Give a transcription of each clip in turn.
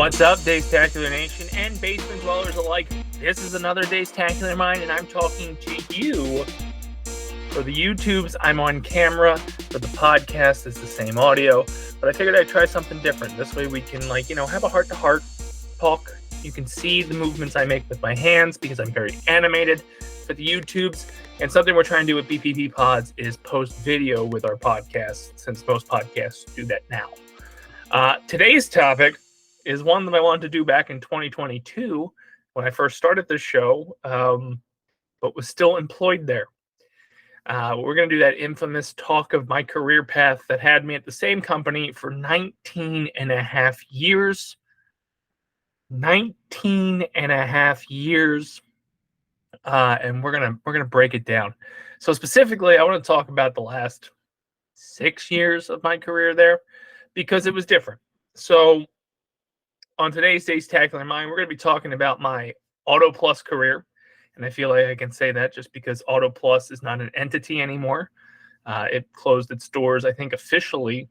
What's up, Dacetacular Nation and basement dwellers alike? This is another Dacetacular Mind, and I'm talking to you. For the YouTubes, I'm on camera. For the podcast, it's the same audio. But I figured I'd try something different. This way we can, have a heart-to-heart talk. You can see the movements I make with my hands because I'm very animated. For the YouTubes, and something we're trying to do with BPP Pods is post video with our podcast, since most podcasts do that now. Today's topic is one that I wanted to do back in 2022 when I first started this show, but was still employed there. We're going to do that infamous talk of my career path that had me at the same company for 19 and a half years. 19 and a half years. And we're gonna break it down. So specifically, I want to talk about the last 6 years of my career there because it was different. So on today's Dacetacular Mind, we're going to be talking about my Auto Plus career. And I feel like I can say that just because Auto Plus is not an entity anymore. It closed its doors, I think, officially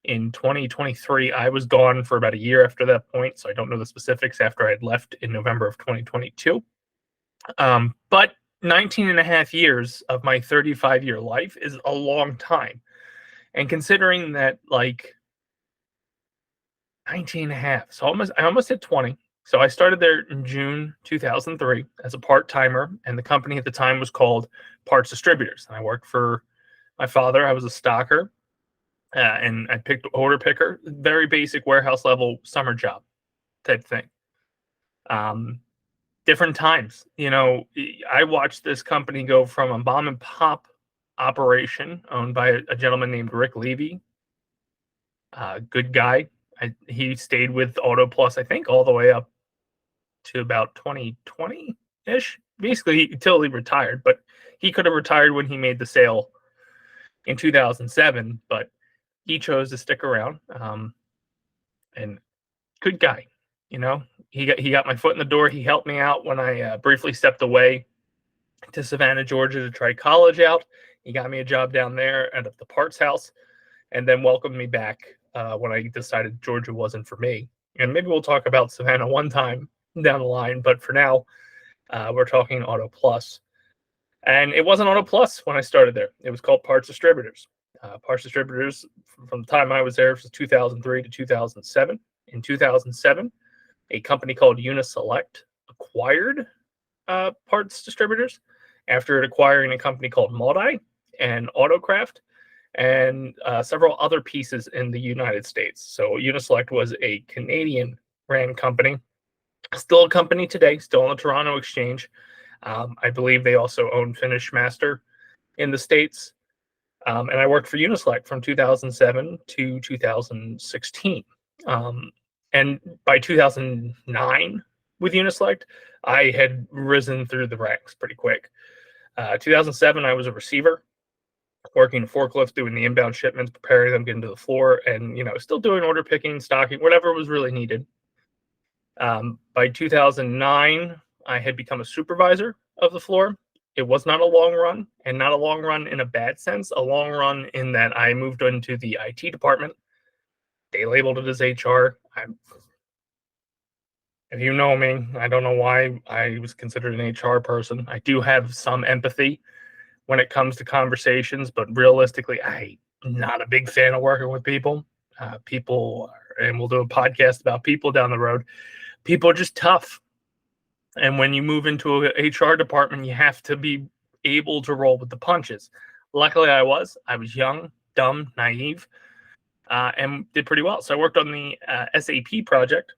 in 2023. I was gone for about a year after that point, so I don't know the specifics after I had left in November of 2022. But 19 and a half years of my 35-year life is a long time. And considering that, 19 and a half, so I almost hit 20. So I started there in June 2003 as a part-timer, and the company at the time was called Parts Distributors. And I worked for my father. I was a stocker, and I picked order picker, very basic warehouse level summer job type thing. Different times, I watched this company go from a mom and pop operation owned by a gentleman named Rick Levy. Good guy. He stayed with Auto Plus, I think, all the way up to about 2020-ish, basically until he retired. But he could have retired when he made the sale in 2007, but he chose to stick around. And good guy, He got my foot in the door. He helped me out when I briefly stepped away to Savannah, Georgia to try college out. He got me a job down there at the parts house and then welcomed me back when I decided Georgia wasn't for me. And maybe we'll talk about Savannah one time down the line. But for now, we're talking Auto Plus. And it wasn't Auto Plus when I started there. It was called Parts Distributors. Parts Distributors, from the time I was there, was 2003 to 2007. In 2007, a company called Uniselect acquired Parts Distributors after acquiring a company called Maudie and Autocraft and several other pieces in the United States. So Uniselect was a Canadian brand company, still a company today, still on the Toronto Exchange. I believe they also own Finish Master in the States. And I worked for Uniselect from 2007 to 2016. And by 2009 with Uniselect, I had risen through the ranks pretty quick. 2007, I was a receiver, working a forklift, doing the inbound shipments, preparing them, getting to the floor, and, still doing order picking, stocking, whatever was really needed. By 2009, I had become a supervisor of the floor. It was not a long run, and not a long run in a bad sense, a long run in that I moved into the IT department. They labeled it as HR. If you know me, I don't know why I was considered an HR person. I do have some empathy when it comes to conversations, but realistically, I'm not a big fan of working with people. And we'll do a podcast about people down the road. People are just tough. And when you move into an HR department, you have to be able to roll with the punches. Luckily, I was young, dumb, naive, and did pretty well. So I worked on the SAP project,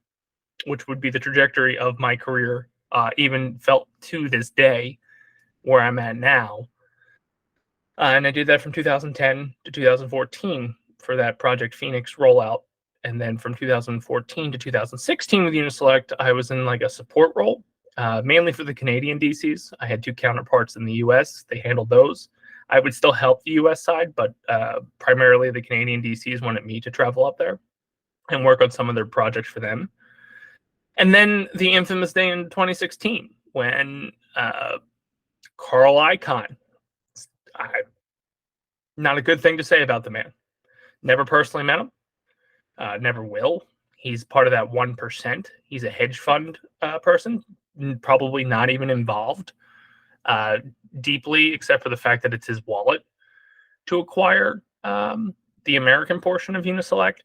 which would be the trajectory of my career, even felt to this day where I'm at now. And I did that from 2010 to 2014 for that Project Phoenix rollout. And then from 2014 to 2016 with Uniselect, I was in a support role, mainly for the Canadian DCs. I had two counterparts in the US. They handled those. I would still help the US side, but primarily the Canadian DCs wanted me to travel up there and work on some of their projects for them. And then the infamous day in 2016 when Carl Icahn, not a good thing to say about the man. Never personally met him. Never will. He's part of that 1%. He's a hedge fund person, probably not even involved deeply, except for the fact that it's his wallet to acquire the American portion of Uniselect.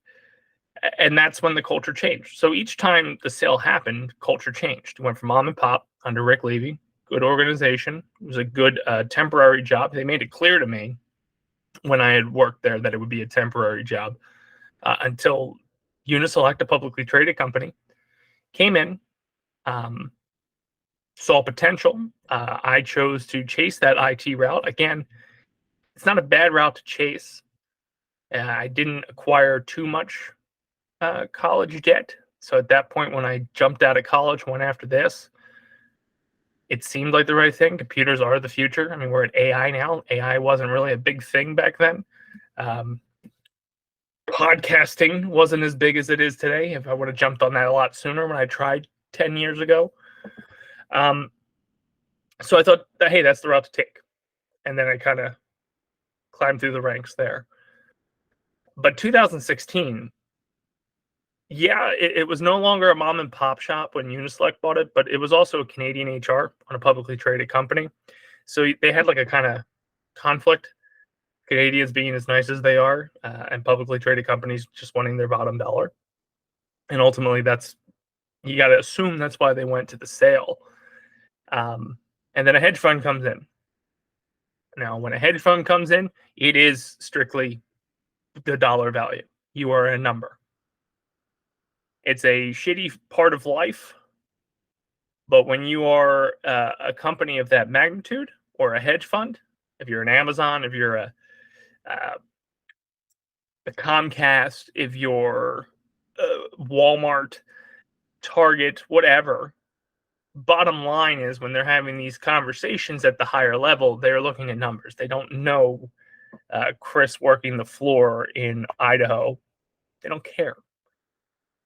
And that's when the culture changed. So each time the sale happened, culture changed. It went from mom and pop under Rick Levy, good organization. It was a good temporary job. They made it clear to me when I had worked there that it would be a temporary job until Uniselect, a publicly traded company, came in, saw potential. I chose to chase that IT route. Again, it's not a bad route to chase. I didn't acquire too much college debt. So at that point, when I jumped out of college, went after this, it seemed like the right thing. Computers are the future. I mean, we're at AI now. AI wasn't really a big thing back then. Podcasting wasn't as big as it is today. If I would have jumped on that a lot sooner when I tried 10 years ago. So I thought, hey, that's the route to take. And then I kind of climbed through the ranks there. But 2016, yeah, it was no longer a mom and pop shop when Uniselect bought it, but it was also a Canadian HR on a publicly traded company. So they had like a kind of conflict. Canadians being as nice as they are, and publicly traded companies just wanting their bottom dollar. And ultimately, you got to assume that's why they went to the sale. And then a hedge fund comes in. Now, when a hedge fund comes in, it is strictly the dollar value. You are a number. It's a shitty part of life, but when you are a company of that magnitude or a hedge fund, if you're an Amazon, if you're a Comcast, if you're Walmart, Target, whatever, bottom line is when they're having these conversations at the higher level, they're looking at numbers. They don't know Chris working the floor in Idaho. They don't care.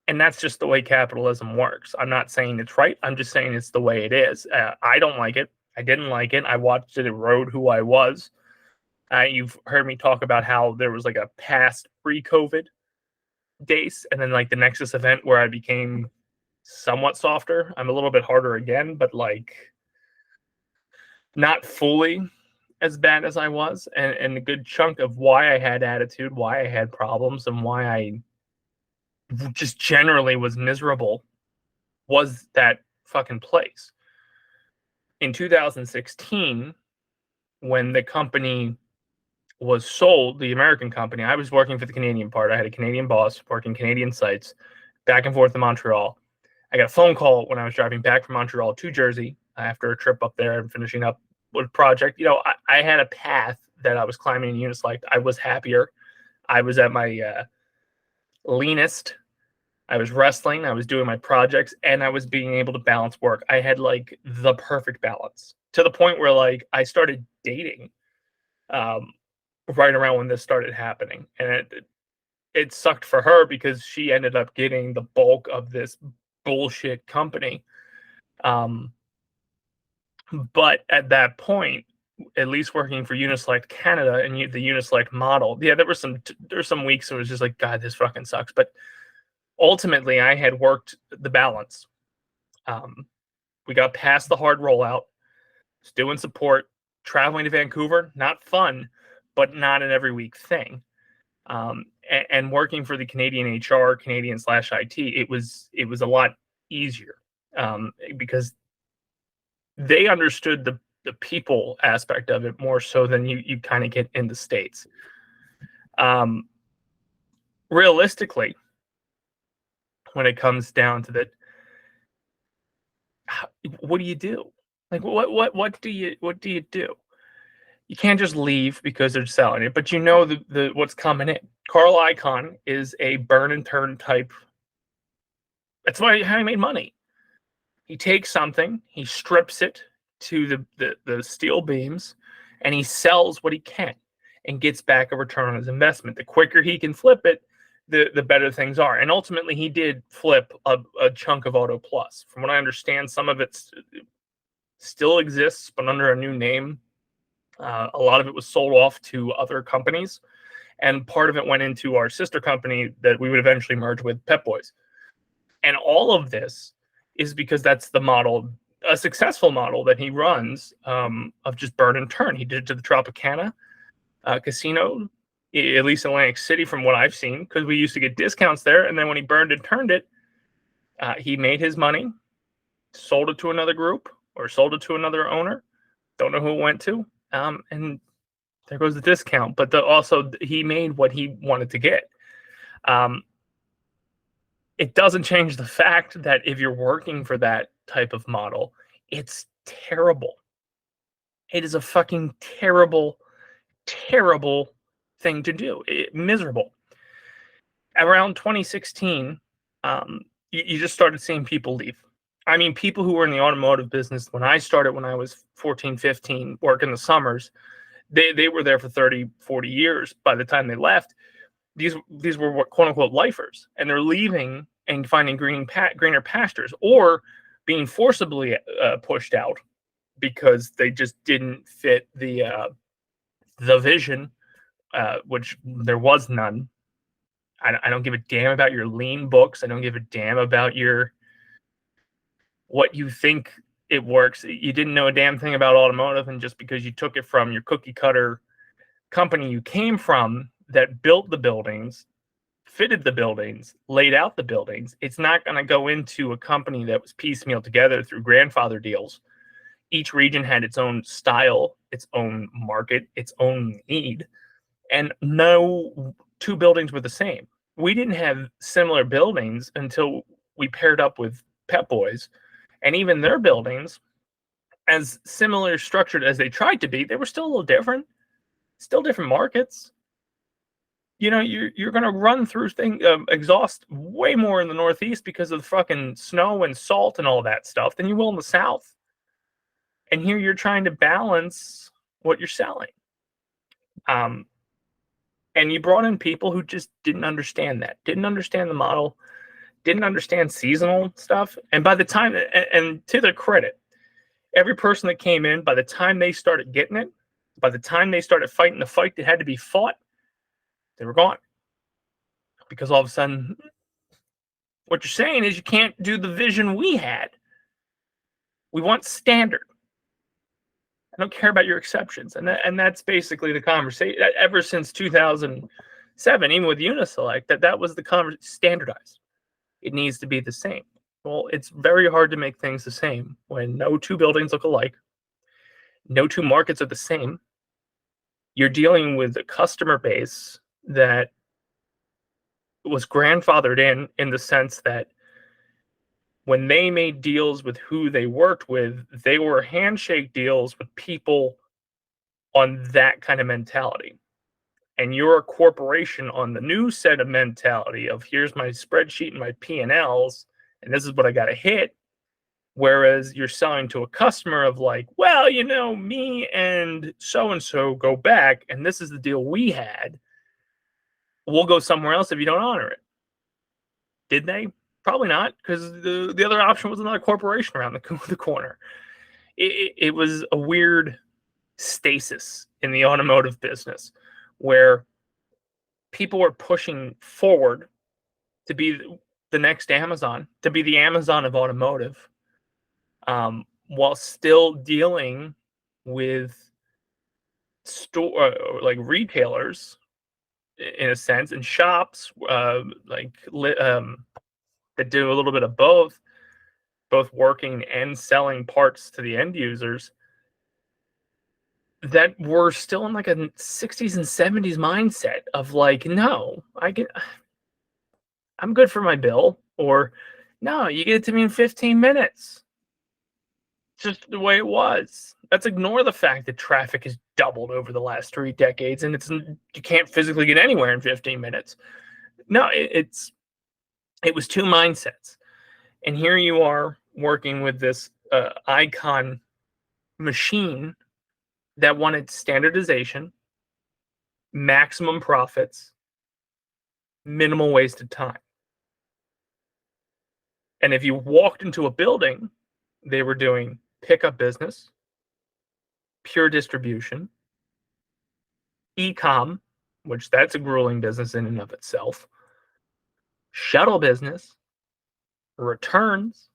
And that's just the way capitalism works. I'm not saying it's right. I'm just saying it's the way it is. I don't like it. I didn't like it. I watched it erode who I was. You've heard me talk about how there was like a past pre-COVID days and then like the Nexus event where I became somewhat softer. I'm a little bit harder again, but like not fully as bad as I was. And a good chunk of why I had attitude, why I had problems, and why I just generally was miserable was that fucking place. In 2016, when the company was sold, the American company, I was working for the Canadian part. I had a Canadian boss working Canadian sites back and forth to Montreal. I got a phone call when I was driving back from Montreal to Jersey after a trip up there and finishing up with a project. You know, I had a path that I was climbing in Uniselect. I was happier. I was at my leanest. I was wrestling. I was doing my projects, and I was being able to balance work. I had like the perfect balance to the point where like I started dating right around when this started happening. And it sucked for her because she ended up getting the bulk of this bullshit company. But at that point, at least working for Uniselect Canada and the Uniselect model, yeah, there's some weeks it was just like, God, this fucking sucks. But ultimately, I had worked the balance. We got past the hard rollout, was doing support, traveling to Vancouver, not fun, but not an every week thing. And working for the Canadian HR, Canadian/IT, it was a lot easier because they understood the people aspect of it more so than you kind of get in the States. Realistically, when it comes down to that, what do you do? Like what do you do? You can't just leave because they're selling it, but you know the what's coming in. Carl Icahn is a burn and turn type. That's why how he made money. He takes something, he strips it to the steel beams, and he sells what he can and gets back a return on his investment. The quicker he can flip it, the better things are. And ultimately, he did flip a chunk of Auto Plus. From what I understand, some of it still exists, but under a new name. A lot of it was sold off to other companies, and part of it went into our sister company that we would eventually merge with, Pep Boys. And all of this is because that's the model, a successful model that he runs, of just burn and turn. He did it to the Tropicana casino, at least in Atlantic City, from what I've seen, because we used to get discounts there. And then when he burned and turned it, he made his money, sold it to another group or sold it to another owner. Don't know who it went to. And there goes the discount. But also, he made what he wanted to get. It doesn't change the fact that if you're working for that type of model, it's terrible. It is a fucking terrible, terrible thing to do. Miserable. Around 2016, you just started seeing people leave. I mean, people who were in the automotive business when I started, when I was 14, 15, working the summers, they were there for 30, 40 years. By the time they left, these were what, quote unquote, lifers, and they're leaving and finding greener pastures, or being forcibly pushed out because they just didn't fit the vision, which there was none. I don't give a damn about your lean books. I don't give a damn about what you think it works. You didn't know a damn thing about automotive, and just because you took it from your cookie cutter company you came from that built the buildings, fitted the buildings, laid out the buildings, it's not going to go into a company that was piecemeal together through grandfather deals. Each region had its own style, its own market, its own need, and no two buildings were the same. We didn't have similar buildings until we paired up with Pep Boys, and even their buildings, as similar structured as they tried to be, they were still a little different, still different markets. You know, you're going to run through exhaust way more in the Northeast because of the fucking snow and salt and all that stuff than you will in the South. And here you're trying to balance what you're selling. And you brought in people who just didn't understand that, didn't understand the model, didn't understand seasonal stuff. And by the time, and to their credit, every person that came in, by the time they started getting it, by the time they started fighting the fight that had to be fought, they were gone. Because all of a sudden, what you're saying is you can't do the vision we had. We want standard. I don't care about your exceptions. And that's basically the conversation. Ever since 2007, even with Uniselect, that was the conversation. Standardized. It needs to be the same. Well, it's very hard to make things the same when no two buildings look alike, no two markets are the same. You're dealing with a customer base that was grandfathered in the sense that when they made deals with who they worked with, they were handshake deals with people on that kind of mentality. And you're a corporation on the new set of mentality of here's my spreadsheet and my P&Ls, and this is what I got to hit. Whereas you're selling to a customer of like, well, you know, me and so go back, and this is the deal we had. We'll go somewhere else if you don't honor it. Did they? Probably not, because the other option was another corporation around the corner. It was a weird stasis in the automotive business where people were pushing forward to be the next Amazon, to be the Amazon of automotive, while still dealing with like retailers in a sense, and shops that do a little bit of both working and selling parts to the end users, that were still in like a 60s and 70s mindset of like, no, I'm good for my bill, or no, you get it to me in 15 minutes. Just the way it was. Let's ignore the fact that traffic has doubled over the last 3 decades and you can't physically get anywhere in 15 minutes. No, it was two mindsets. And here you are working with this Icahn machine that wanted standardization, maximum profits, minimal wasted time. And if you walked into a building, they were doing pickup business, pure distribution, e-com, which that's a grueling business in and of itself, shuttle business, returns,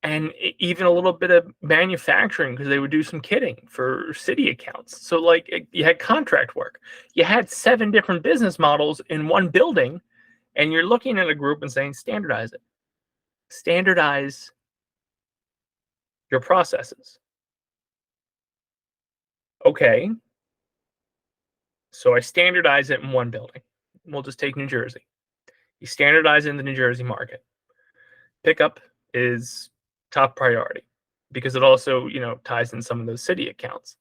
and even a little bit of manufacturing because they would do some kitting for city accounts. So, like, you had contract work. You had 7 different business models in one building, and you're looking at a group and saying, standardize it. Standardize your processes. Okay, so I standardize it in one building. We'll just take New Jersey. You standardize in the New Jersey market. Pickup is top priority because it also, ties in some of those city accounts,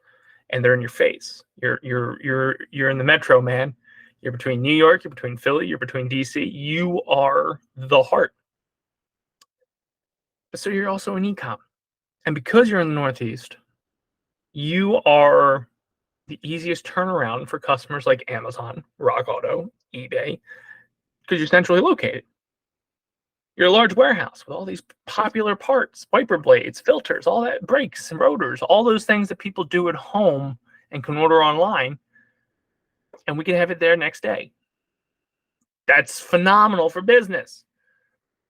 and they're in your face. You're in the metro, man. You're between New York, you're between Philly, you're between DC. You are the heart. So you're also in e-com. And because you're in the Northeast, you are the easiest turnaround for customers like Amazon, Rock Auto, eBay, because you're centrally located. You're a large warehouse with all these popular parts, wiper blades, filters, all that, brakes and rotors, all those things that people do at home and can order online, and we can have it there next day. That's phenomenal for business.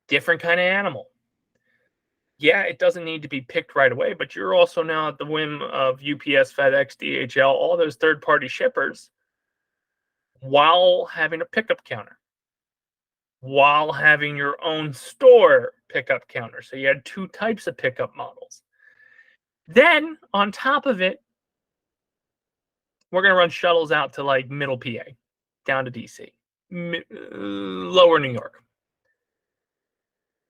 Different kind of animal. Yeah, it doesn't need to be picked right away, but you're also now at the whim of UPS, FedEx, DHL, all those third-party shippers, while having a pickup counter, while having your own store pickup counter. So you had 2 types of pickup models. Then, on top of it, we're going to run shuttles out to like middle PA, down to DC, lower New York.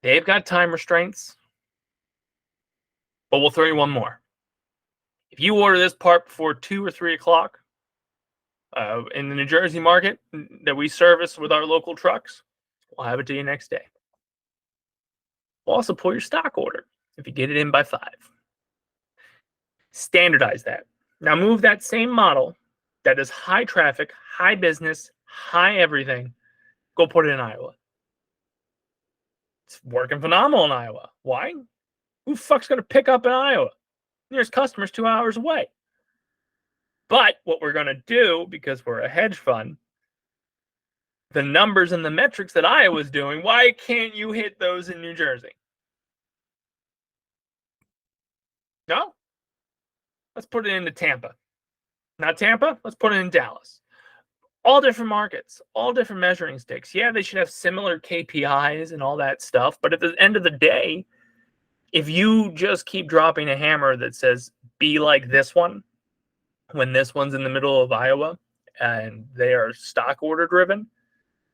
They've got time restraints, but we'll throw you one more. If you order this part before 2 or 3 o'clock in the New Jersey market that we service with our local trucks, we'll have it to you next day. We'll also pull your stock order if you get it in by 5. Standardize that. Now move that same model that is high traffic, high business, high everything, go put it in Iowa. It's working phenomenal in Iowa. Why? Who the fuck's going to pick up in Iowa? Nearest customer's 2 hours away. But what we're going to do, because we're a hedge fund, the numbers and the metrics that Iowa's doing, why can't you hit those in New Jersey? No? Let's put it into Tampa. Not Tampa, let's put it in Dallas. All different markets, all different measuring sticks. Yeah, they should have similar KPIs and all that stuff, but at the end of the day, if you just keep dropping a hammer that says, be like this one, when this one's in the middle of Iowa, and they are stock order driven,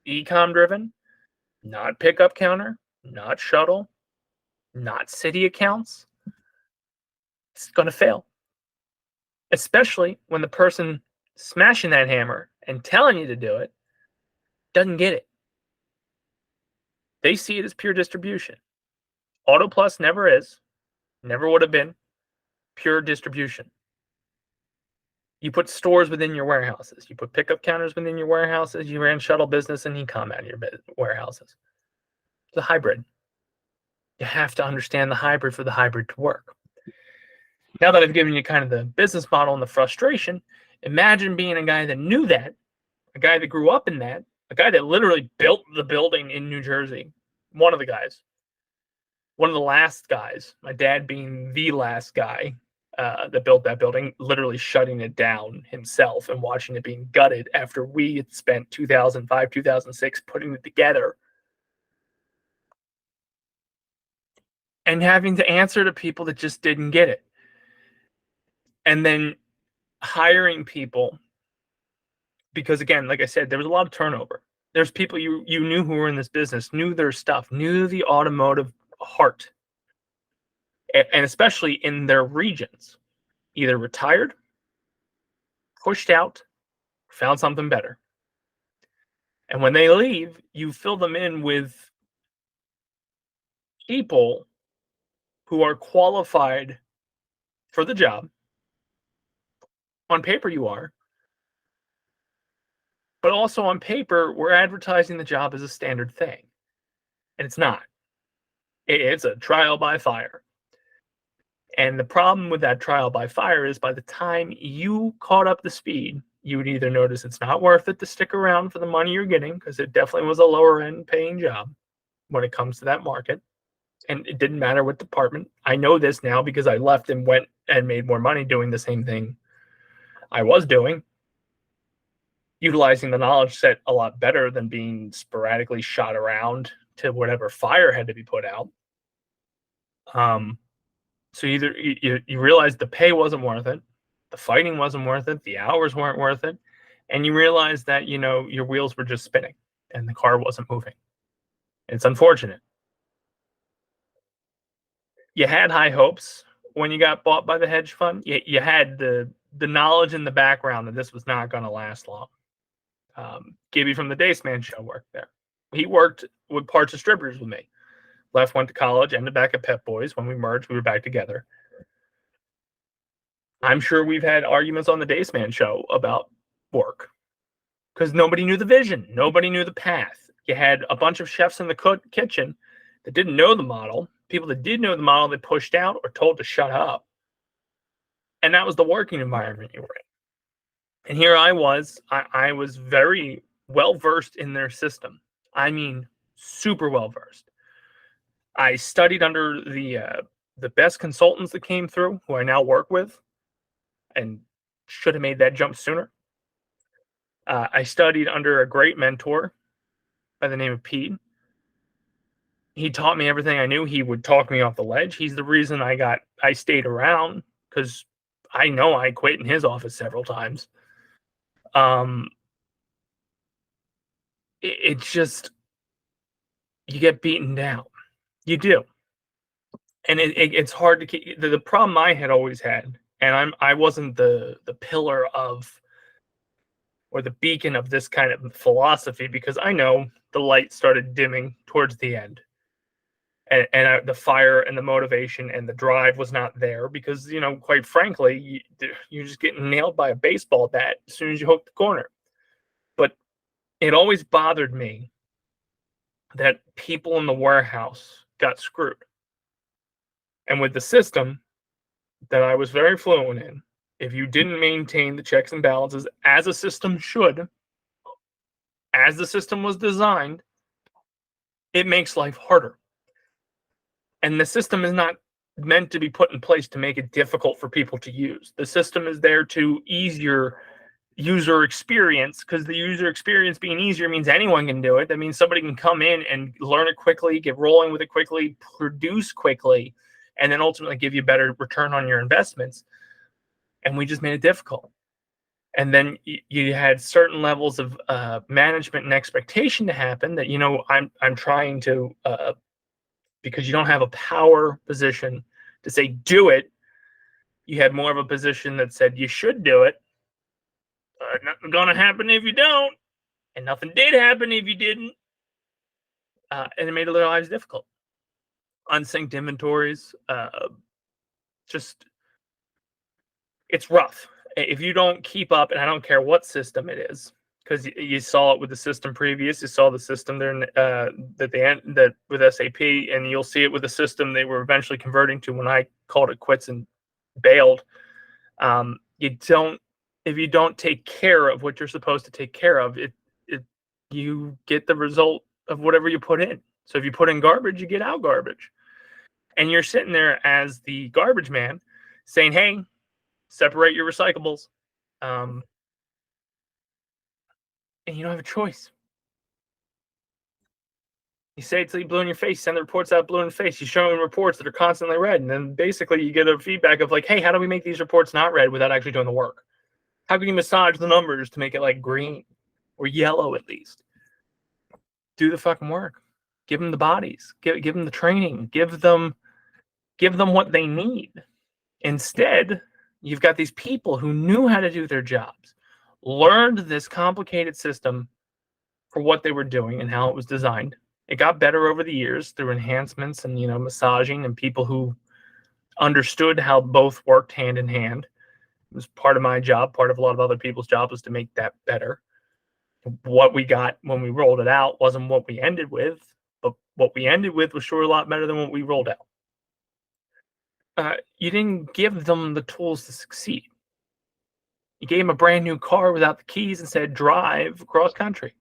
e-com driven, not pickup counter, not shuttle, not city accounts, it's going to fail. Especially when the person smashing that hammer and telling you to do it doesn't get it. They see it as pure distribution. Auto Plus never is, never would have been pure distribution. You put stores within your warehouses. You put pickup counters within your warehouses. You ran shuttle business and e-com out of your warehouses. It's a hybrid. You have to understand the hybrid for the hybrid to work. Now that I've given you kind of the business model and the frustration, imagine being a guy that knew that, a guy that grew up in that, a guy that literally built the building in New Jersey. One of the guys. One of the last guys. My dad being the last guy that built that building, literally shutting it down himself and watching it being gutted after we had spent 2005, 2006 putting it together. And having to answer to people that just didn't get it. And then hiring people, because again, like I said, there was a lot of turnover. There's people you knew who were in this business, knew their stuff, knew the automotive heart, and especially in their regions, either retired, pushed out, found something better. And when they leave, you fill them in with people who are qualified for the job. On paper, you are. But also on paper, we're advertising the job as a standard thing. And it's not. It's a trial by fire. And the problem with that trial by fire is by the time you caught up the speed, you would either notice it's not worth it to stick around for the money you're getting, because it definitely was a lower end paying job. when it comes to that market. And it didn't matter what department. I know this now because I left and went and made more money doing the same thing I was doing, utilizing the knowledge set a lot better than being sporadically shot around to whatever fire had to be put out. So either you realize the pay wasn't worth it, the fighting wasn't worth it, the hours weren't worth it, and you realize that your wheels were just spinning and the car wasn't moving. It's unfortunate. You had high hopes when you got bought by the hedge fund. You had the knowledge in the background that this was not going to last long. Gibby from the Daceman show worked there. He worked with parts distributors with me. Left, went to college, ended back at Pep Boys. When we merged, we were back together. I'm sure we've had arguments on the Daceman show about work because nobody knew the vision. Nobody knew the path. You had a bunch of chefs in the kitchen that didn't know the model. People that did know the model, they pushed out or told to shut up. And that was the working environment you were in. And here I was very well versed in their system. I mean, super well versed. I studied under the best consultants that came through, who I now work with, and should have made that jump sooner. I studied under a great mentor by the name of Pete. He taught me everything I knew. He would talk me off the ledge. He's the reason I stayed around, because I know I quit in his office several times. It's just, you get beaten down. You do. And it's hard to keep. The problem I had always had, and I wasn't the pillar of, or the beacon of this kind of philosophy, because I know the light started dimming towards the end. And the fire and the motivation and the drive was not there because, quite frankly, you're just getting nailed by a baseball bat as soon as you hook the corner. But it always bothered me that people in the warehouse got screwed. And with the system that I was very fluent in, if you didn't maintain the checks and balances as a system should, as the system was designed, it makes life harder. And the system is not meant to be put in place to make it difficult for people to use. The system is there to ease your user experience, because the user experience being easier means anyone can do it. That means somebody can come in and learn it quickly, get rolling with it quickly, produce quickly, and then ultimately give you better return on your investments. And we just made it difficult. And then you had certain levels of management and expectation to happen that, I'm trying to, because you don't have a power position to say, do it. You had more of a position that said you should do it. Nothing's going to happen if you don't. And nothing did happen if you didn't. And it made their lives difficult. Unsynced inventories. It's rough. If you don't keep up, and I don't care what system it is, because you saw it with the system previous, you saw the system there that with SAP, and you'll see it with the system they were eventually converting to when I called it quits and bailed. If you don't take care of what you're supposed to take care of, you get the result of whatever you put in. So if you put in garbage, you get out garbage. And you're sitting there as the garbage man saying, hey, separate your recyclables. And you don't have a choice. You say it till you blue in your face, send the reports out blue in the face. You show them reports that are constantly red. And then basically you get a feedback of like, hey, how do we make these reports not red without actually doing the work? How can you massage the numbers to make it like green or yellow at least? Do the fucking work. Give them the bodies. Give them the training. Give them what they need. Instead, you've got these people who knew how to do their jobs, learned this complicated system for what they were doing and how it was designed. It got better over the years through enhancements and, massaging, and people who understood how both worked hand in hand. It was part of my job. Part of a lot of other people's job was to make that better. What we got when we rolled it out wasn't what we ended with, but what we ended with was sure a lot better than what we rolled out. You didn't give them the tools to succeed. You gave them a brand new car without the keys and said, drive across country.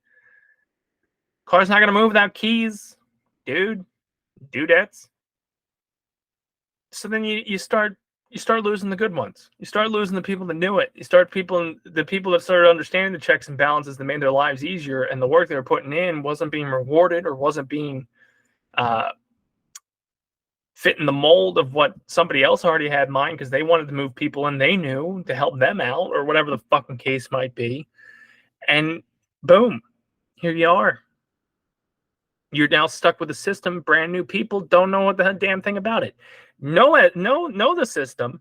Car's not going to move without keys. dude, dudettes. So then you start losing the good ones. You start losing the people that knew it. You start the people that started understanding the checks and balances that made their lives easier, and the work they were putting in wasn't being rewarded or wasn't being uh, fit in the mold of what somebody else already had in mind because they wanted to move people and they knew to help them out or whatever the fucking case might be. And boom, here you are. You're now stuck with a system. Brand new people don't know what the damn thing about it. Know the system,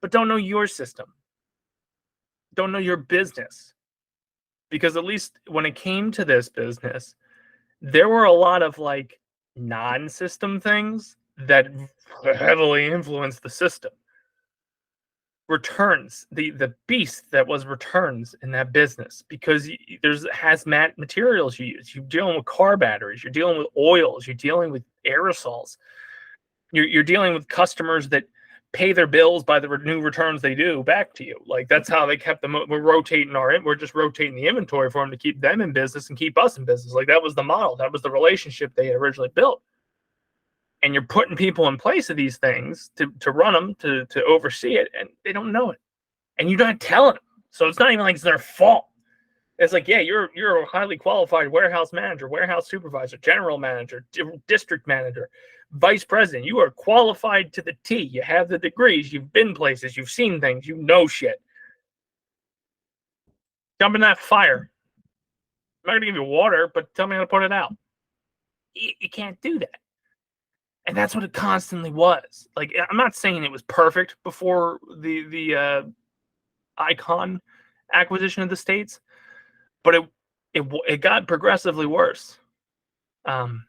but don't know your system. Don't know your business. Because at least when it came to this business, there were a lot of like non-system things that heavily influenced the system. Returns, the beast that was returns in that business, because there's hazmat materials you use. You're dealing with car batteries, you're dealing with oils, you're dealing with aerosols, you're dealing with customers that pay their bills by the new returns they do back to you. Like that's how they kept them. We're just rotating the inventory for them to keep them in business and keep us in business. Like that was the model, that was the relationship they had originally built. And you're putting people in place of these things to run them, to oversee it, and they don't know it. And you're not telling them. So it's not even like it's their fault. It's like, yeah, you're a highly qualified warehouse manager, warehouse supervisor, general manager, district manager, vice president. You are qualified to the T. You have the degrees. You've been places. You've seen things. You know shit. Jump in that fire. I'm not going to give you water, but tell me how to put it out. You can't do that. And that's what it constantly was. Like, I'm not saying it was perfect before the Icahn acquisition of the states, but it got progressively worse. And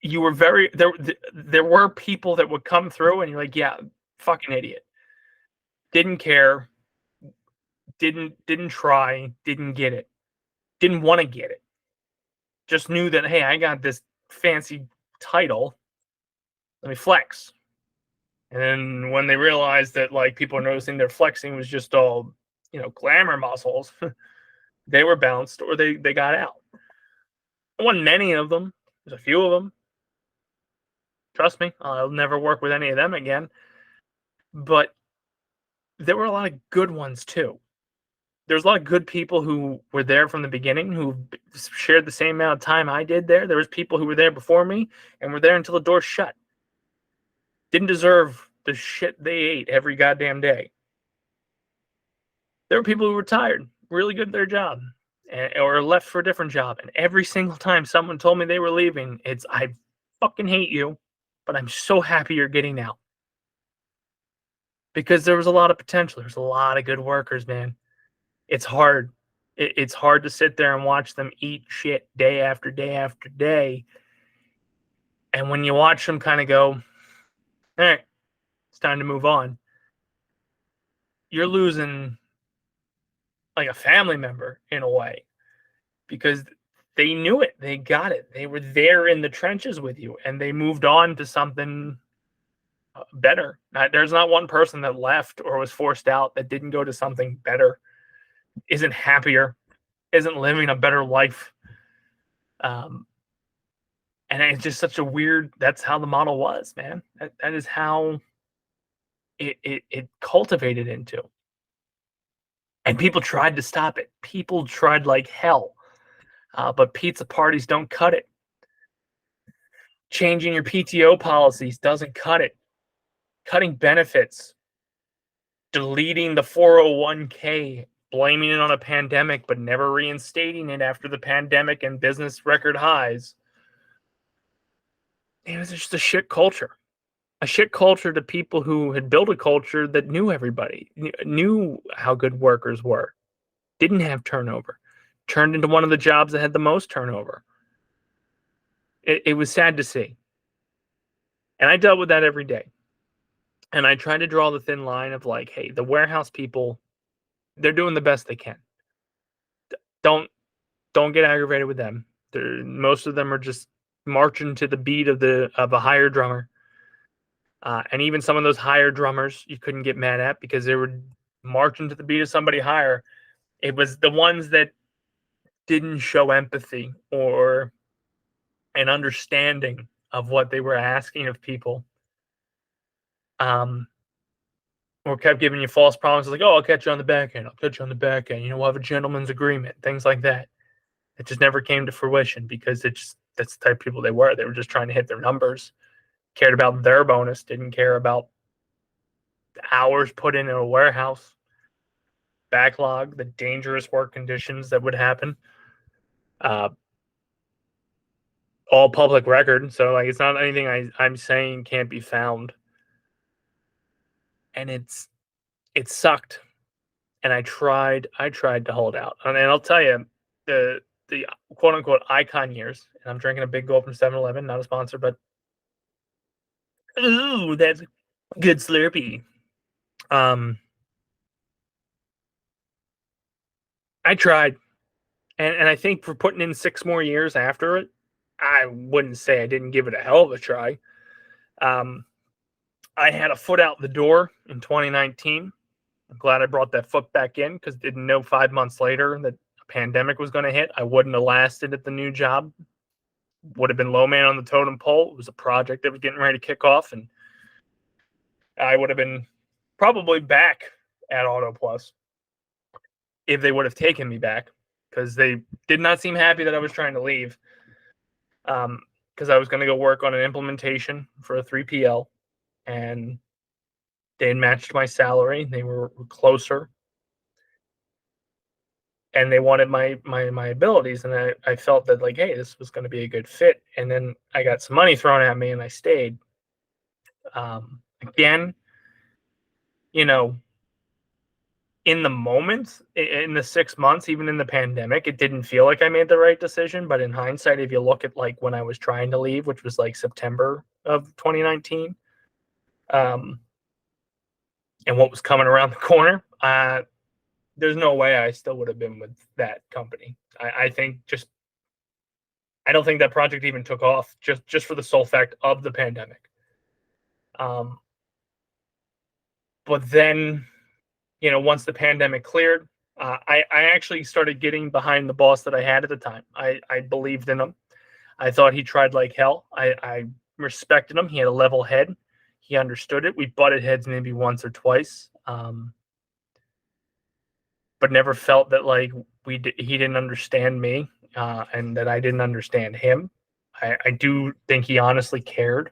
you were there were people that would come through, and you're like, yeah, fucking idiot. Didn't care. Didn't try. Didn't get it. Didn't want to get it. Just knew that, hey, I got this fancy title. Let me flex. And then when they realized that like people are noticing their flexing was just all, glamour muscles, they were bounced or they got out. There wasn't many of them. There's a few of them. Trust me, I'll never work with any of them again. But there were a lot of good ones too. There's a lot of good people who were there from the beginning, who shared the same amount of time I did there. There was people who were there before me and were there until the door shut. Didn't deserve the shit they ate every goddamn day. There were people who were tired, really good at their job, or left for a different job. And every single time someone told me they were leaving, it's, I fucking hate you, but I'm so happy you're getting out. Because there was a lot of potential. There's a lot of good workers, man. It's hard. It's hard to sit there and watch them eat shit day after day after day. And when you watch them kind of go, all right, it's time to move on, you're losing like a family member in a way, because they knew it, they got it, they were there in the trenches with you, and they moved on to something better. There's not one person that left or was forced out that didn't go to something better, isn't happier, isn't living a better life. And it's just such a weird, that's how the model was, man. That is how it cultivated into. And people tried to stop it. People tried like hell. But pizza parties don't cut it. Changing your PTO policies doesn't cut it. Cutting benefits, deleting the 401k, blaming it on a pandemic, but never reinstating it after the pandemic and business record highs. It was just a shit culture. A shit culture to people who had built a culture that knew everybody, knew how good workers were, didn't have turnover, turned into one of the jobs that had the most turnover. It was sad to see. And I dealt with that every day. And I tried to draw the thin line of like, hey, the warehouse people, they're doing the best they can. Don't get aggravated with them. Most of them are just marching to the beat of a higher drummer. And even some of those higher drummers you couldn't get mad at because they were marching to the beat of somebody higher. It was the ones that didn't show empathy or and understanding of what they were asking of people. Or kept giving you false promises like, oh, I'll catch you on the back end. I'll catch you on the back end. We'll have a gentleman's agreement, things like that. It just never came to fruition because that's the type of people they were. They were just trying to hit their numbers, cared about their bonus, didn't care about the hours put in a warehouse, backlog, the dangerous work conditions that would happen. All public record. So like, it's not anything I'm saying can't be found. And it sucked. And I tried to hold out. And I'll tell you, the quote unquote Icahn years, and I'm drinking a Big Gulp from 7-Eleven, not a sponsor, but ooh, that's good Slurpee. I tried. And I think for putting in 6 more years after it, I wouldn't say I didn't give it a hell of a try. I had a foot out the door in 2019. I'm glad I brought that foot back in because didn't know 5 months later that a pandemic was going to hit. I wouldn't have lasted at the new job. Would have been low man on the totem pole. It was a project that was getting ready to kick off, and I would have been probably back at Auto Plus if they would have taken me back, because they did not seem happy that I was trying to leave. Because I was going to go work on an implementation for a 3PL, and they had matched my salary. They were closer, and they wanted my abilities, and I felt that like, hey, this was going to be a good fit. And then I got some money thrown at me, and I stayed. Again, in the moment, in the 6 months, even in the pandemic, it didn't feel like I made the right decision. But in hindsight, if you look at like when I was trying to leave, which was like September of 2019, and what was coming around the corner, there's no way I still would have been with that company. I don't think that project even took off just for the sole fact of the pandemic. But then, once the pandemic cleared, I actually started getting behind the boss that I had at the time. I believed in him. I thought he tried like hell. I respected him. He had a level head. He understood it. We butted heads maybe once or twice, but never felt that like he didn't understand me, and that I didn't understand him. I do think he honestly cared.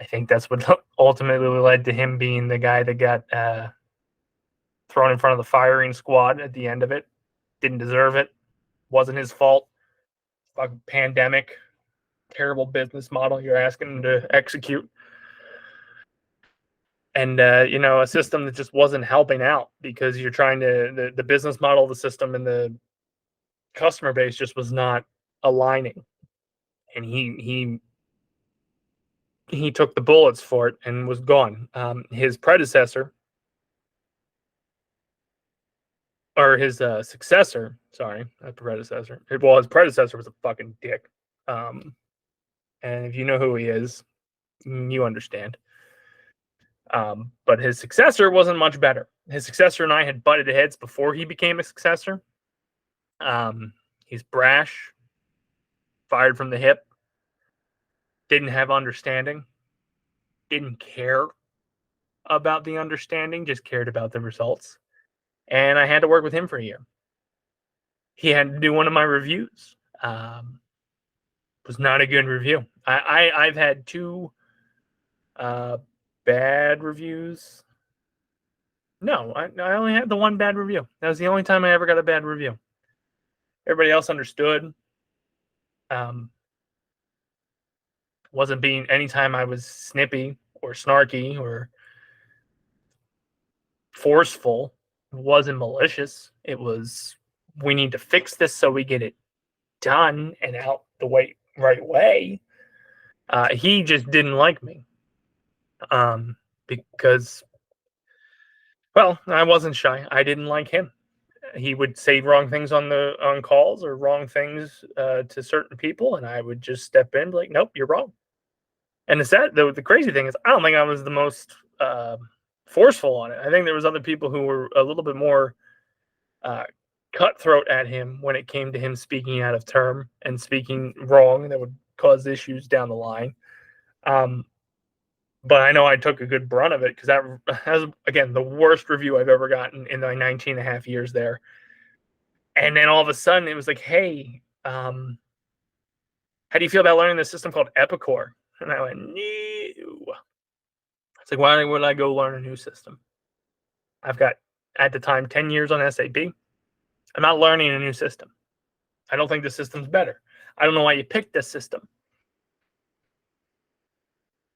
I think that's what ultimately led to him being the guy that got thrown in front of the firing squad at the end of it. Didn't deserve it. Wasn't his fault. Fucking pandemic. Terrible business model you're asking him to execute. And, a system that just wasn't helping out because you're trying to, the business model of the system and the customer base just was not aligning. And he took the bullets for it and was gone. His predecessor, or his successor, sorry, not the predecessor. Well, his predecessor was a fucking dick. And if you know who he is, you understand. But his successor wasn't much better. His successor and I had butted heads before he became a successor. He's brash, fired from the hip, didn't have understanding, didn't care about the understanding, just cared about the results. And I had to work with him for a year. He had to do one of my reviews. Was not a good review. I've had 2 bad reviews. No, I only had the 1 bad review. That was the only time I ever got a bad review. Everybody else understood. Wasn't being, anytime I was snippy or snarky or forceful, it wasn't malicious. It was, we need to fix this so we get it done and out the right way. He just didn't like me. Because, well, I wasn't shy. I didn't like him. He would say wrong things on calls or wrong things to certain people, and I would just step in like, nope, you're wrong. And the crazy thing is, I don't think I was the most forceful on it. I think there was other people who were a little bit more cutthroat at him when it came to him speaking out of term and speaking wrong that would cause issues down the line. But I know I took a good brunt of it because that has, again, the worst review I've ever gotten in my 19 and a half years there. And then all of a sudden it was like, hey, how do you feel about learning this system called Epicor? And I went, no. It's like, why would I go learn a new system? I've got, at the time, 10 years on SAP. I'm not learning a new system. I don't think the system's better. I don't know why you picked this system.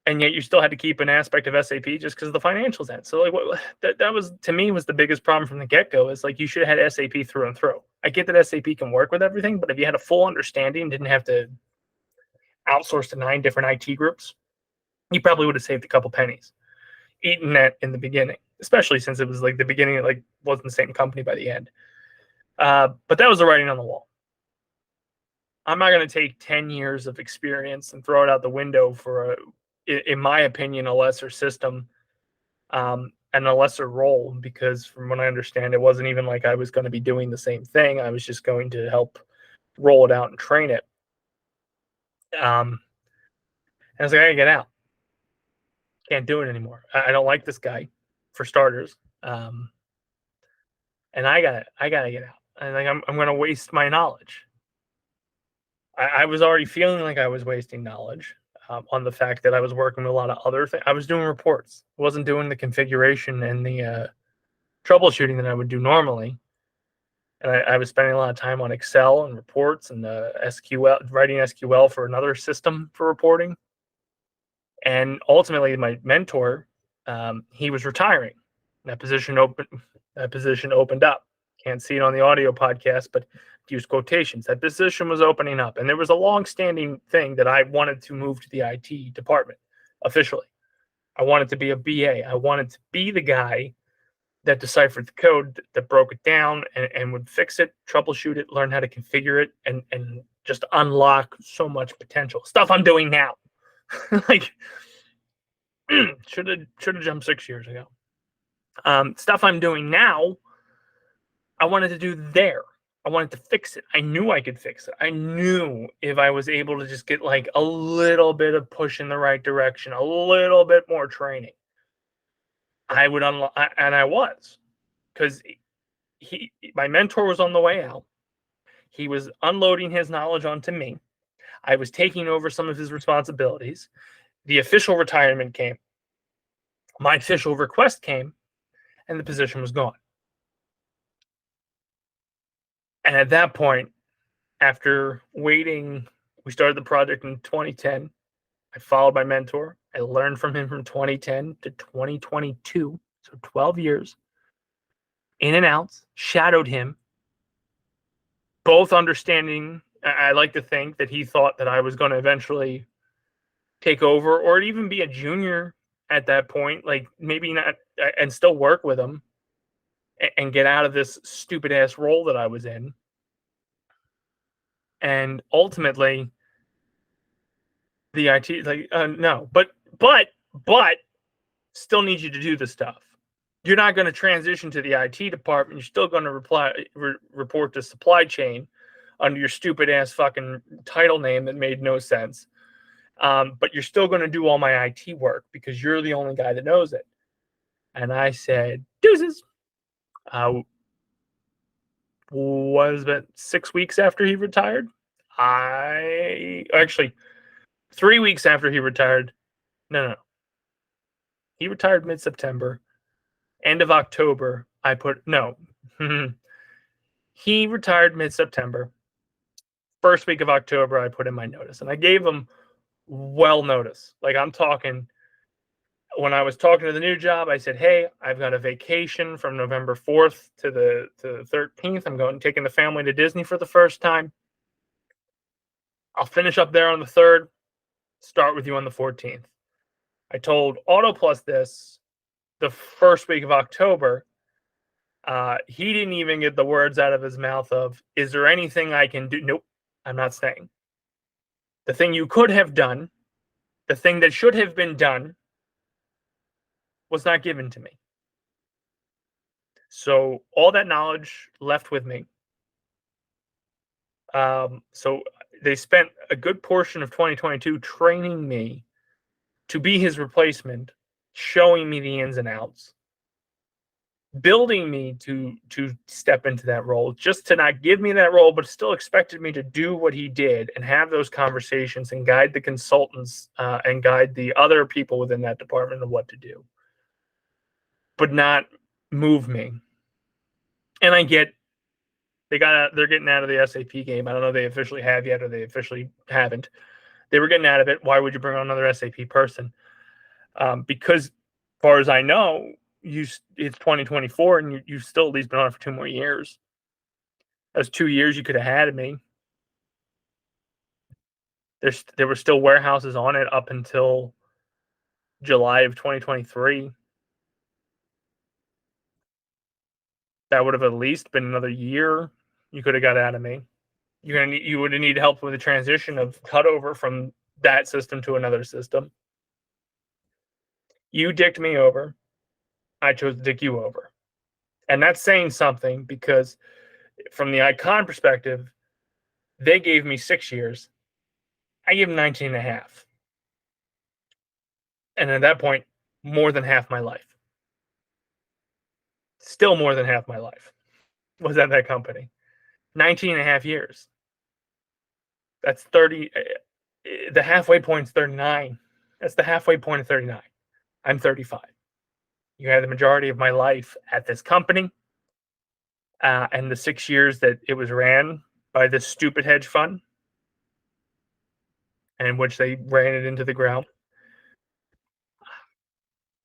And yet you still had to keep an aspect of SAP just because of the financials end. So like that was, to me, was the biggest problem from the get-go, is like you should have had SAP through and through. I get that SAP can work with everything, but if you had a full understanding, didn't have to outsource to 9 different IT groups, you probably would have saved a couple pennies eating that in the beginning, especially since it was like the beginning, like wasn't the same company by the end. But that was the writing on the wall. I'm not going to take 10 years of experience and throw it out the window for, in my opinion, a lesser system and a lesser role, because from what I understand, it wasn't even like I was going to be doing the same thing. I was just going to help roll it out and train it. And I was like, I gotta get out. Can't do it anymore. I don't like this guy, for starters. And I gotta get out. And like I'm gonna waste my knowledge. I was already feeling like I was wasting knowledge on the fact that I was working with a lot of other things. I was doing reports. I wasn't doing the configuration and the troubleshooting that I would do normally. And I was spending a lot of time on Excel and reports and SQL, writing SQL for another system for reporting. And ultimately, my mentor, he was retiring. That position opened up. Can't see it on the audio podcast, but use quotations. That position was opening up, and there was a long-standing thing that I wanted to move to the IT department officially. I wanted to be a BA. I wanted to be the guy that deciphered the code, that broke it down, and would fix it, troubleshoot it, learn how to configure it, and just unlock so much potential. Stuff I'm doing now. Like, should have jumped 6 years ago. Stuff I'm doing now, I wanted to do there. I wanted to fix it. I knew I could fix it. I knew if I was able to just get like a little bit of push in the right direction, a little bit more training, I would unlock. And I was, because my mentor was on the way out. He was unloading his knowledge onto me. I was taking over some of his responsibilities. The official retirement came. My official request came, and the position was gone. And at that point, after waiting, we started the project in 2010. I followed my mentor. I learned from him from 2010 to 2022, so 12 years, in and outs, shadowed him, both understanding. I like to think that he thought that I was going to eventually take over or even be a junior at that point, like maybe not, and still work with him and get out of this stupid ass role that I was in. And ultimately, the IT, like, no, but still need you to do the stuff. You're not going to transition to the IT department. You're still going to report to supply chain under your stupid ass fucking title name that made no sense. But you're still going to do all my IT work because you're the only guy that knows it. And I said, deuces. Was about 6 weeks after he retired. Actually 3 weeks after he retired. No. He retired mid-September. End of October, he retired mid-September. First week of October, I put in my notice. And I gave him well notice. Like, I'm talking, when I was talking to the new job, I said, hey, I've got a vacation from November 4th to the 13th. I'm taking the family to Disney for the first time. I'll finish up there on the 3rd, start with you on the 14th. I told Auto Plus this the first week of October. He didn't even get the words out of his mouth of, is there anything I can do? Nope, I'm not saying. The thing you could have done, the thing that should have been done, was not given to me. So all that knowledge left with me. So they spent a good portion of 2022 training me to be his replacement, showing me the ins and outs, building me to step into that role, just to not give me that role, but still expected me to do what he did and have those conversations and guide the consultants and guide the other people within that department of what to do, but not move me. And I get they're getting out of the SAP game. I don't know if they officially have yet or they officially haven't. They were getting out of it. Why would you bring on another SAP person? Because, as far as I know, it's 2024 and you've still at least been on it for 2 more years. That's 2 years you could have had me. There were still warehouses on it up until July of 2023. That would have at least been another year you could have got out of me. You would have needed help with the transition of cutover from that system to another system. You dicked me over. I chose to dick you over. And that's saying something because from the Icahn perspective, they gave me 6 years. I gave them 19 and a half. And at that point, more than half my life. Still more than half my life was at that company. 19 and a half years. That's 30. The halfway point is 39. That's the halfway point of 39. I'm 35. You had the majority of my life at this company. And the 6 years that it was ran by this stupid hedge fund, in which they ran it into the ground,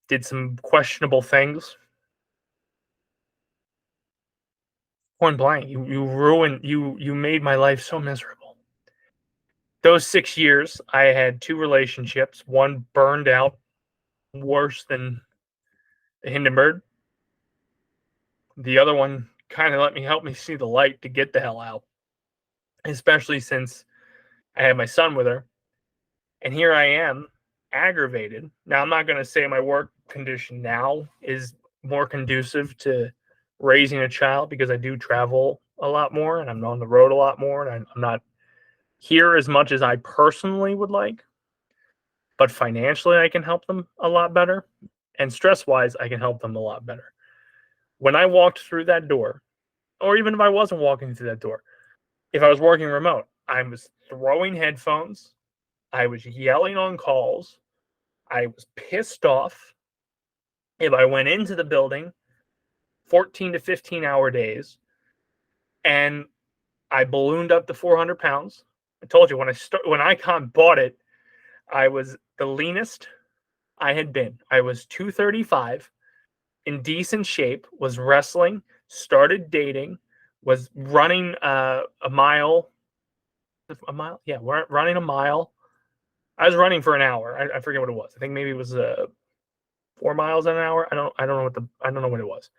did some questionable things. Point blank, you ruined you made my life so miserable. Those 6 years, I had 2 relationships. One burned out worse than the Hindenburg. The other one kind of help me see the light to get the hell out, especially since I had my son with her. And here I am, aggravated. Now, I'm not going to say my work condition now is more conducive to raising a child because I do travel a lot more and I'm on the road a lot more and I'm not here as much as I personally would like. But financially, I can help them a lot better. And stress wise, I can help them a lot better. When I walked through that door, or even if I wasn't walking through that door, if I was working remote, I was throwing headphones, I was yelling on calls, I was pissed off. If I went into the building, 14 to 15-hour days, and I ballooned up to 400 pounds. I told you when Icahn bought it, I was the leanest I had been. I was 235, in decent shape, was wrestling, started dating, was running a mile. A mile? Yeah, we're running a mile. I was running for an hour. I forget what it was. I think maybe it was 4 miles an hour. I don't know what it was.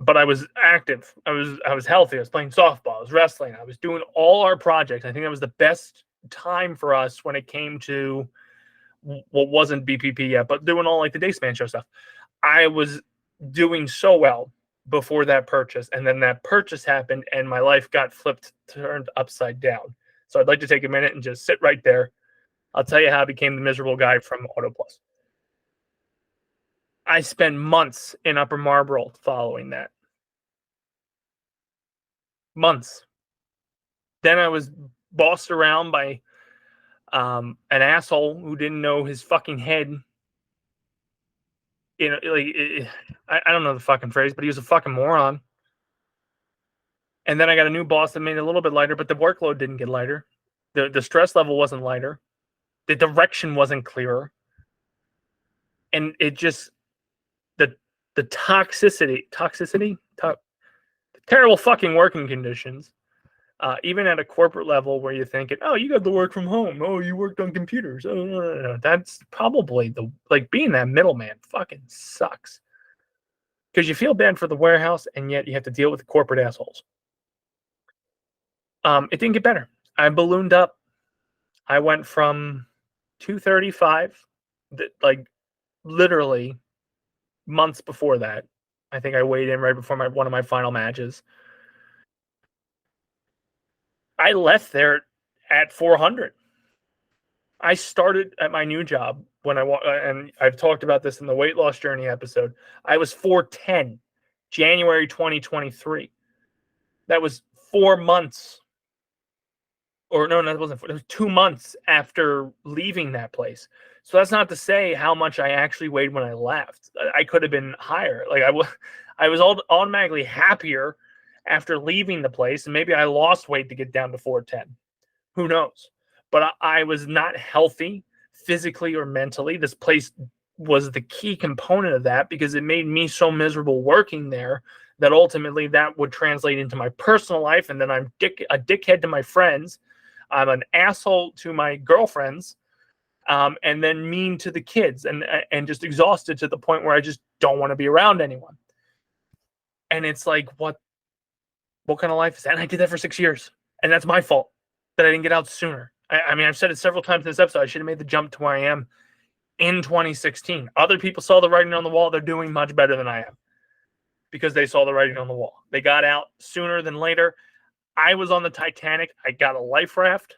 But I was active. I was healthy. I was playing softball. I was wrestling. I was doing all our projects. I think that was the best time for us when it came to what wasn't BPP yet, but doing all like the Daceman show stuff. I was doing so well before that purchase, and then that purchase happened, and my life got turned upside down. So I'd like to take a minute and just sit right there. I'll tell you how I became the miserable guy from Auto Plus. I spent months in Upper Marlboro following that. Months. Then I was bossed around by an asshole who didn't know his fucking head. You know, I don't know the fucking phrase, but he was a fucking moron. And then I got a new boss that made it a little bit lighter, but the workload didn't get lighter. The stress level wasn't lighter. The direction wasn't clearer. And it just the toxicity, terrible fucking working conditions. Even at a corporate level where you're thinking, oh, you got to work from home. Oh, you worked on computers. Oh, no. That's probably being that middleman fucking sucks. Because you feel bad for the warehouse and yet you have to deal with the corporate assholes. It didn't get better. I ballooned up. I went from 235, like literally months before that. I think I weighed in right before one of my final matches. I left there at 400. I started at my new job when and I've talked about this in the weight loss journey episode. I was 410, January 2023. That was 4 months, or no, that wasn't. It was 2 months after leaving that place. So that's not to say how much I actually weighed when I left. I could have been higher. Like I was automatically happier after leaving the place, and maybe I lost weight to get down to 410. Who knows? But I was not healthy physically or mentally. This place was the key component of that because it made me so miserable working there that ultimately that would translate into my personal life. And then I'm a dickhead to my friends. I'm an asshole to my girlfriends, and then mean to the kids, and just exhausted to the point where I just don't want to be around anyone. And it's like, what kind of life is that? And I did that for 6 years, and that's my fault that I didn't get out sooner. I mean, I've said it several times in this episode. I should have made the jump to where I am in 2016. Other people saw the writing on the wall. They're doing much better than I am because they saw the writing on the wall. They got out sooner than later. I was on the Titanic. I got a life raft.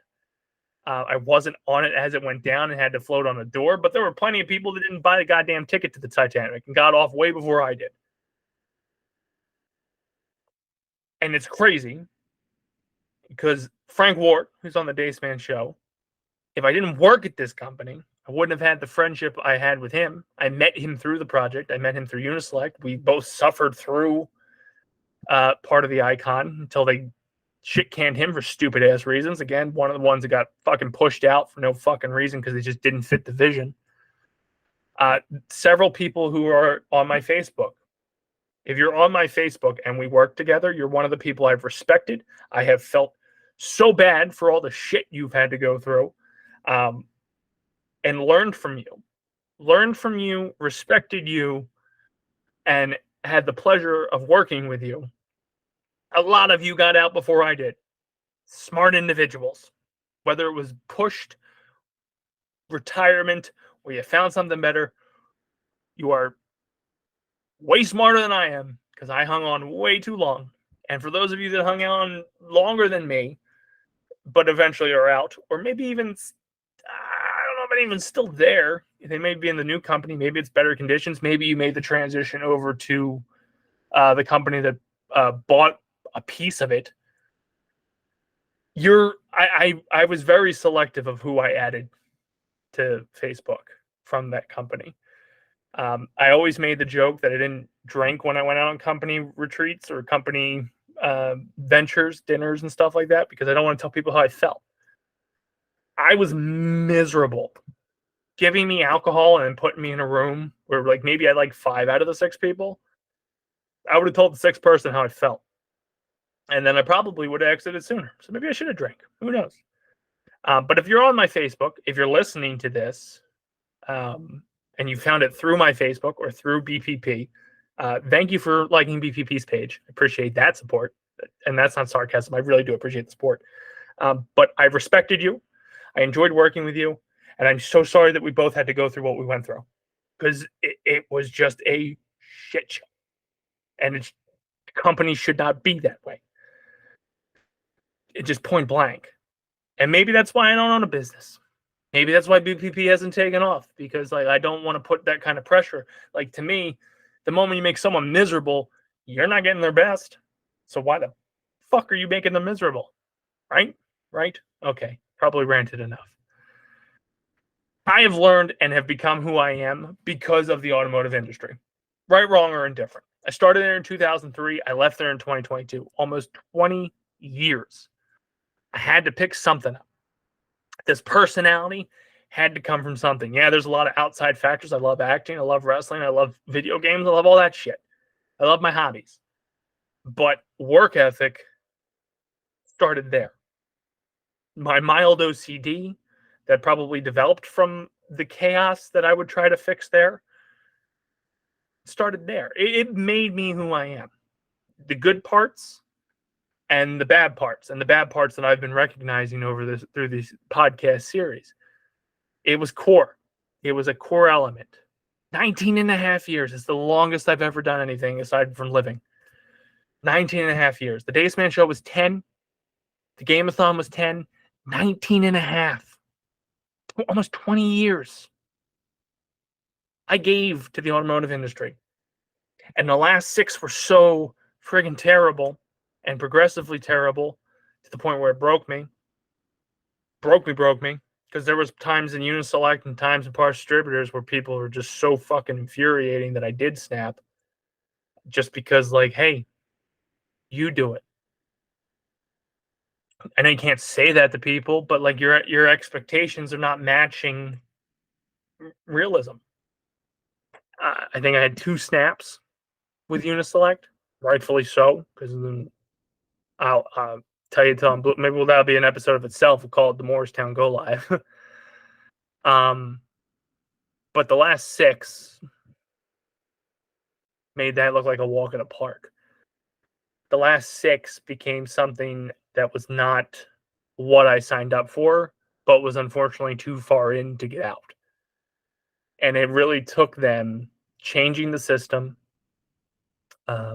I wasn't on it as it went down and had to float on a door, but there were plenty of people that didn't buy the goddamn ticket to the Titanic and got off way before I did. And it's crazy because Frank Ward, who's on the Daceman show, if I didn't work at this company, I wouldn't have had the friendship I had with him. I met him through the project. I met him through Uniselect. We both suffered through part of the Icahn until they shit-canned him for stupid-ass reasons. Again, one of the ones that got fucking pushed out for no fucking reason because they just didn't fit the vision. Several people who are on my Facebook. If you're on my Facebook and we work together, you're one of the people I've respected. I have felt so bad for all the shit you've had to go through, and learned from you, respected you, and had the pleasure of working with you. A lot of you got out before I did. Smart individuals. Whether it was pushed, retirement, or you found something better, you are way smarter than I am because I hung on way too long. And for those of you that hung on longer than me, but eventually are out, or maybe even, I don't know, but even still there, they may be in the new company, maybe it's better conditions, maybe you made the transition over to the company that bought a piece of it. I was very selective of who I added to Facebook from that company. I always made the joke that I didn't drink when I went out on company retreats or company ventures, dinners, and stuff like that because I don't want to tell people how I felt. I was miserable. Giving me alcohol and then putting me in a room where like maybe I like 5 out of the 6 people, I would have told the 6th person how I felt. And then I probably would have exited sooner. So maybe I should have drank. Who knows? But if you're on my Facebook, if you're listening to this, and you found it through my Facebook or through BPP, thank you for liking BPP's page. I appreciate that support. And that's not sarcasm. I really do appreciate the support. But I respected you. I enjoyed working with you. And I'm so sorry that we both had to go through what we went through. Because it was just a shit show. And companies should not be that way. It's just point blank. And maybe that's why I don't own a business. Maybe that's why BPP hasn't taken off, because like I don't want to put that kind of pressure. Like to me, the moment you make someone miserable, you're not getting their best. So why the fuck are you making them miserable? Right? Okay. Probably ranted enough. I have learned and have become who I am because of the automotive industry. Right, wrong, or indifferent. I started there in 2003. I left there in 2022. Almost 20 years. I had to pick something up. This personality had to come from something. Yeah, there's a lot of outside factors. I love acting. I love wrestling. I love video games. I love all that shit. I love my hobbies. But work ethic started there. My mild OCD that probably developed from the chaos that I would try to fix there started there. It made me who I am. The good parts and the bad parts, and the bad parts that I've been recognizing through this podcast series. It was core. It was a core element. 19 and a half years is the longest I've ever done anything aside from living. 19 and a half years. The Daceman show was 10. The Game-a-thon was 10, 19 and a half. Almost 20 years. I gave to the automotive industry. And the last 6 were so friggin' terrible and progressively terrible to the point where it broke me. Broke me. Because there was times in Uniselect and times in parts distributors where people were just so fucking infuriating that I did snap. Just because, like, hey, you do it. I know you can't say that to people, but like your expectations are not matching realism. I think I had 2 snaps with Uniselect, rightfully so, because then I'll tell you till I'm blue. Maybe that'll be an episode of itself. We'll call it the Morristown Go Live. But the last 6 made that look like a walk in a park. The last 6 became something that was not what I signed up for, but was unfortunately too far in to get out. And it really took them changing the system.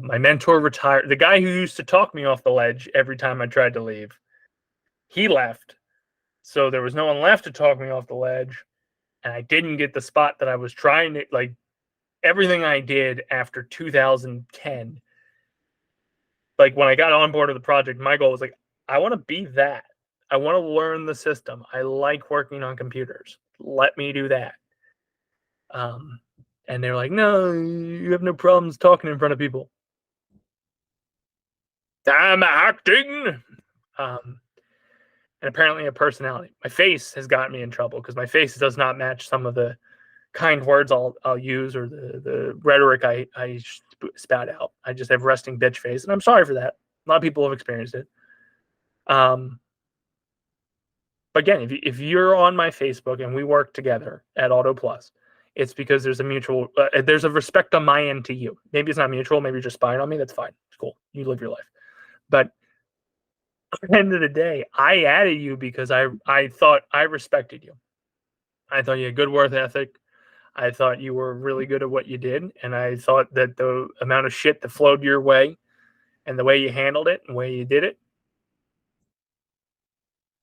My mentor retired. The guy who used to talk me off the ledge every time I tried to leave, he left. So there was no one left to talk me off the ledge. And I didn't get the spot that I was trying to, like, everything I did after 2010. Like, when I got on board with the project, my goal was like, I want to be that. I want to learn the system. I like working on computers. Let me do that. And they're like, no, you have no problems talking in front of people. I'm acting. And apparently a personality. My face has gotten me in trouble because my face does not match some of the kind words I'll use or the rhetoric I spout out. I just have resting bitch face, and I'm sorry for that. A lot of people have experienced it. But again, if you're on my Facebook and we work together at Auto Plus, it's because there's a mutual, there's a respect on my end to you. Maybe it's not mutual. Maybe you're just spying on me. That's fine. It's cool. You live your life. But at the end of the day, I added you because I thought I respected you. I thought you had good work ethic. I thought you were really good at what you did. And I thought that the amount of shit that flowed your way and the way you handled it and the way you did it,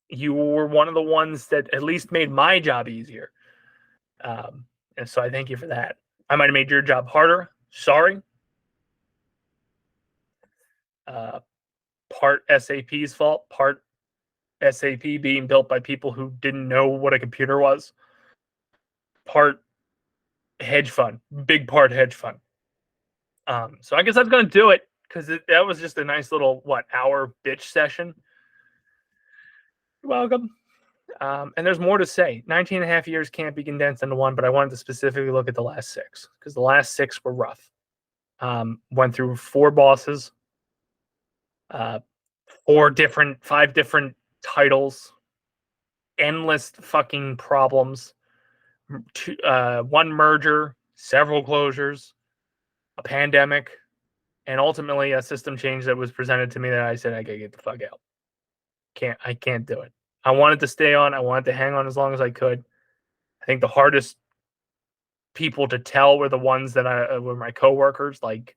you were one of the ones that at least made my job easier. And so I thank you for that. I might have made your job harder. Sorry. Part SAP's fault, part SAP being built by people who didn't know what a computer was, part hedge fund, big part hedge fund. So I guess that's going to do it because that was just a nice little, hour bitch session. You're welcome. And there's more to say. 19 and a half years can't be condensed into one, but I wanted to specifically look at the last 6 because the last 6 were rough. Went through 4 bosses, 5 different titles, endless fucking problems, 1 merger, several closures, a pandemic, and ultimately a system change that was presented to me that I said I gotta get the fuck out. I can't do it. I wanted to stay on. I wanted to hang on as long as I could. I think the hardest people to tell were the ones that were my coworkers, like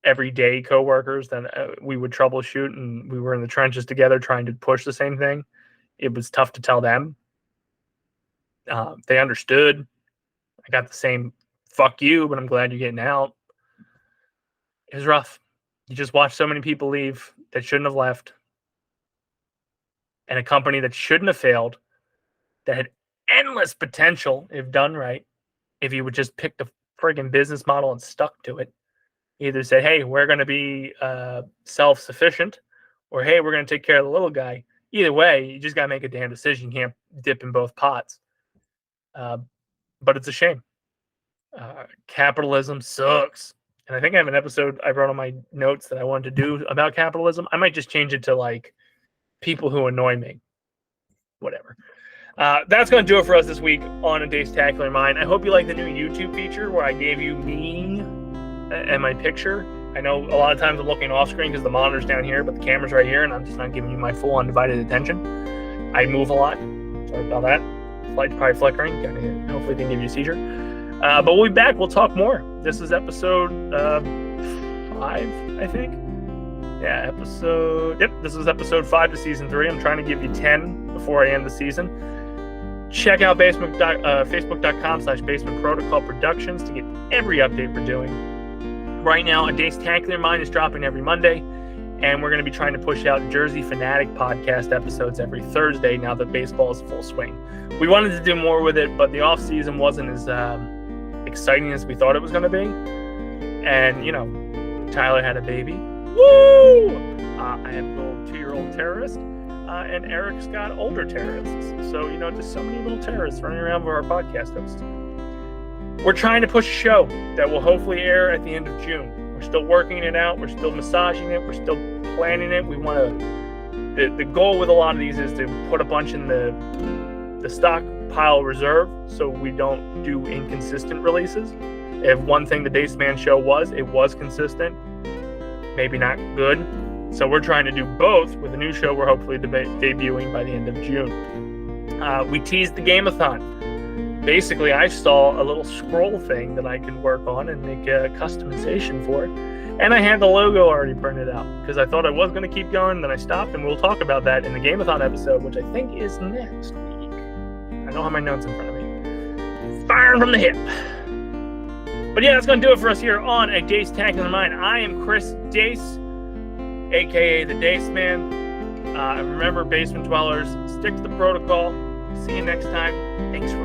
everyday coworkers that we would troubleshoot, and we were in the trenches together trying to push the same thing. It was tough to tell them. They understood. I got the same fuck you, but I'm glad you're getting out. It was rough. You just watched so many people leave that shouldn't have left. And a company that shouldn't have failed, that had endless potential if done right, if you would just pick the friggin' business model and stuck to it. Either say, hey, we're going to be self-sufficient, or hey, we're going to take care of the little guy. Either way, you just got to make a damn decision. You can't dip in both pots. But it's a shame. Capitalism sucks. And I think I have an episode I wrote on my notes that I wanted to do about capitalism. I might just change it to like people who annoy me. Whatever. That's going to do it for us this week on A Dacetacular Mind. I hope you like the new YouTube feature where I gave you me and my picture. I know a lot of times I'm looking off screen because the monitor's down here, but the camera's right here, and I'm just not giving you my full undivided attention. I move a lot. Sorry about that. Light's probably flickering. Hopefully didn't give you a seizure. But we'll be back. We'll talk more. This is episode 5, I think. This is episode 5 of season 3. I'm trying to give you 10 before I end the season. Check out facebook.com/Basement Protocol Productions to get every update we're doing. Right now, a Dacetacular Mind is dropping every Monday, and we're going to be trying to push out Jersey Fanatic podcast episodes every Thursday now that baseball is full swing. We wanted to do more with it, but the off season wasn't as exciting as we thought it was going to be. And, Tyler had a baby. Woo! I have a little 2-year-old terrorist, and Eric's got older terrorists. So, just so many little terrorists running around with our podcast host. We're trying to push a show that will hopefully air at the end of June. We're still working it out. We're still massaging it. We're still planning it. We want to... The goal with a lot of these is to put a bunch in the stockpile reserve so we don't do inconsistent releases. If one thing the Daceman show was, it was consistent, maybe not good. So we're trying to do both with a new show we're hopefully debuting by the end of June. We teased the Game-a-thon. Basically, I saw a little scroll thing that I could work on and make a customization for it. And I had the logo already printed out because I thought I was going to keep going, then I stopped, and we'll talk about that in the Game-a-thon episode, which I think is next week. I don't have my notes in front of me. Firing from the hip. But yeah, that's going to do it for us here on A Dacetacular Mind. I am Chris Dace, a.k.a. the Dace Man. Remember, basement dwellers, stick to the protocol. See you next time. Thanks for